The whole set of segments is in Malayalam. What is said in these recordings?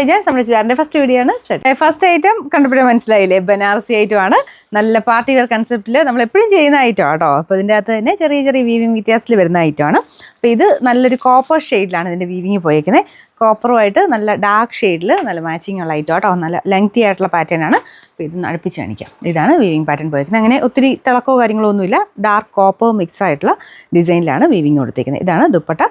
ഞാൻ സംരക്ഷിച്ചാറിന്റെ ഫസ്റ്റ് വീഡിയോ ആണ്. ഫസ്റ്റ് ഐറ്റം കണ്ടപ്പോഴേ മനസ്സിലായില്ലേ, ബനാറസി ഐറ്റം ആണ്. നല്ല പാർട്ടി വെയർ കൺസെപ്റ്റിൽ നമ്മൾ എപ്പോഴും ചെയ്യുന്ന ഐറ്റം ആട്ടോ. അപ്പോൾ ഇതിൻ്റെ അകത്ത് തന്നെ ചെറിയ ചെറിയ വീവിങ് വ്യത്യാസത്തിൽ വരുന്ന ഐറ്റമാണ്. അപ്പോൾ ഇത് നല്ലൊരു കോപ്പർ ഷെയ്ഡിലാണ് ഇതിൻ്റെ വീവിങ് പോയിരിക്കുന്നത്. കോപ്പറുമായിട്ട് നല്ല ഡാർക്ക് ഷെയ്ഡിൽ നല്ല മാച്ചിങ് ഉള്ള ഐറ്റം ആട്ടോ. നല്ല ലെങ്തി ആയിട്ടുള്ള പാറ്റേൺ ആണ്. അപ്പോൾ ഇത് അടുപ്പിച്ച് കാണിക്കാം. ഇതാണ് വീവിങ് പാറ്റേൺ പോയിരിക്കുന്നത്. അങ്ങനെ ഒത്തിരി തിളക്കോ കാര്യങ്ങളോ ഒന്നുമില്ല. ഡാർക്ക് കോപ്പർ മിക്സ് ആയിട്ടുള്ള ഡിസൈനിലാണ് വീവിങ് കൊടുത്തേക്കുന്നത്. ഇതാണ് ദുപ്പട്ട.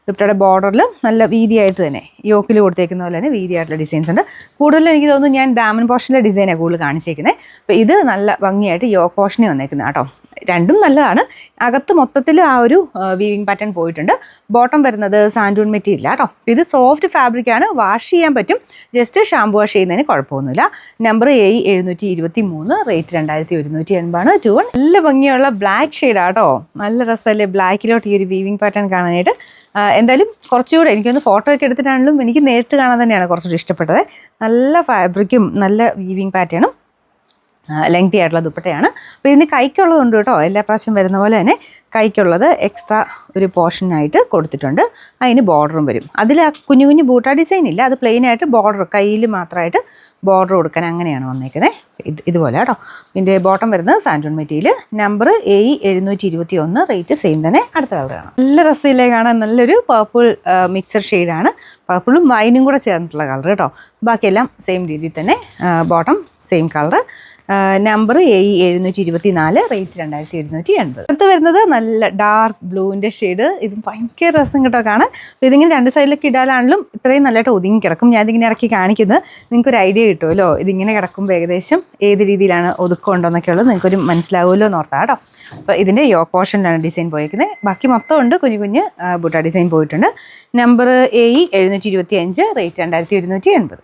ദുപ്പട്ടയുടെ ബോർഡറിൽ നല്ല വീതിയായിട്ട് തന്നെ യോക്കിൽ കൊടുത്തേക്കുന്ന പോലെ തന്നെ വീതിയായിട്ടുള്ള ഡിസൈൻസ് ഉണ്ട്. കൂടുതലും എനിക്ക് തോന്നുന്നു ഞാൻ ഡാമൻ പോർഷൻ്റെ ഡിസൈനാണ് കൂടുതൽ കാണിച്ചേക്കുന്നത്. അപ്പോൾ ഇത് നല്ല ഭംഗിയായിട്ട് യോക്ക് പോർഷനെ വന്നേക്കുന്നത് കേട്ടോ. രണ്ടും നല്ലതാണ്. അകത്ത് മൊത്തത്തിൽ ആ ഒരു വീവിങ് പാറ്റേൺ പോയിട്ടുണ്ട്. ബോട്ടം വരുന്നത് സാൻഡൂൺ മെറ്റീരിയൽ കേട്ടോ. ഇത് സോഫ്റ്റ് ഫാബ്രിക്കാണ്, വാഷ് ചെയ്യാൻ പറ്റും. ജസ്റ്റ് ഷാമ്പു വാഷ് ചെയ്യുന്നതിന് കുഴപ്പമൊന്നുമില്ല. നമ്പർ A723, റേറ്റ് 2180 2 നല്ല ഭംഗിയുള്ള ബ്ലാക്ക് ഷെയ്ഡാണ് കേട്ടോ. നല്ല രസമല്ലേ ബ്ലാക്കിലോട്ട് ഈ ഒരു വീവിങ് പാറ്റേൺ കാണാനായിട്ട്. എന്തായാലും കുറച്ചുകൂടെ എനിക്കൊന്ന് ഫോട്ടോ ഒക്കെ എടുത്തിട്ടാണെങ്കിലും എനിക്ക് നേരിട്ട് കാണാൻ തന്നെയാണ് കുറച്ചുകൂടി ഇഷ്ടപ്പെട്ടത്. നല്ല ഫാബ്രിക്കും നല്ല വീവിങ് പാറ്റേണും ലെങ്തി ആയിട്ടുള്ള ദുപ്പട്ടയാണ്. അപ്പോൾ ഇതിന് കൈക്കുള്ളതുണ്ട് കേട്ടോ. എല്ലാ പ്രാവശ്യം വരുന്ന പോലെ തന്നെ കൈക്കുള്ളത് എക്സ്ട്രാ ഒരു പോർഷനായിട്ട് കൊടുത്തിട്ടുണ്ട്. അതിന് ബോർഡറും വരും. അതിൽ ആ കുഞ്ഞു കുഞ്ഞു ബൂട്ട ഡിസൈൻ ഇല്ല, അത് പ്ലെയിനായിട്ട് ബോർഡർ കയ്യിൽ മാത്രമായിട്ട് ബോർഡർ കൊടുക്കാൻ അങ്ങനെയാണ് വന്നേക്കുന്നത്. ഇതുപോലെ കേട്ടോ. ഇതിൻ്റെ ബോട്ടം വരുന്നത് സാൻഡൂൺ material. Number A721, rate same തന്നെ. അടുത്ത കളറാണ്. നല്ല രസമില്ലേ കാണാൻ. നല്ലൊരു പർപ്പിൾ മിക്സർ ഷെയ്ഡാണ്. പർപ്പിളും വൈനും കൂടെ ചേർന്നിട്ടുള്ള കളർ കേട്ടോ. ബാക്കിയെല്ലാം സെയിം രീതിയിൽ തന്നെ. Bottom same colour. Number A724, rate 2180. അടുത്ത് വരുന്നത് നല്ല ഡാർക്ക് ബ്ലൂവിൻ്റെ ഷെയ്ഡ്. ഇത് ഭയങ്കര രസം കേട്ടോ കാണാൻ. അപ്പോൾ ഇതിങ്ങനെ രണ്ട് സൈഡിലൊക്കെ ഇടാനാണെങ്കിലും ഇത്രയും നല്ലതായിട്ട് ഒതുങ്ങി കിടക്കും. ഞാനിതിങ്ങനെ ഇടയ്ക്ക് കാണിക്കുന്നത് നിങ്ങൾക്കൊരു ഐഡിയ കിട്ടുമല്ലോ. ഇതിങ്ങനെ കിടക്കുമ്പോൾ ഏകദേശം ഏത് രീതിയിലാണ് ഒതുക്കമുണ്ടോന്നൊക്കെ ഉള്ളത് നിങ്ങൾക്കൊരു മനസ്സിലാവുമല്ലോ എന്ന് ഓർത്താ കേട്ടോ. അപ്പോൾ ഇതിൻ്റെ യോക്ക് പോർഷനിലാണ് ഡിസൈൻ പോയിരിക്കുന്നത്. ബാക്കി മൊത്തം ഉണ്ട്, കുഞ്ഞു കുഞ്ഞ് ബുട്ട ഡിസൈൻ പോയിട്ടുണ്ട്. Number A725, rate 2180.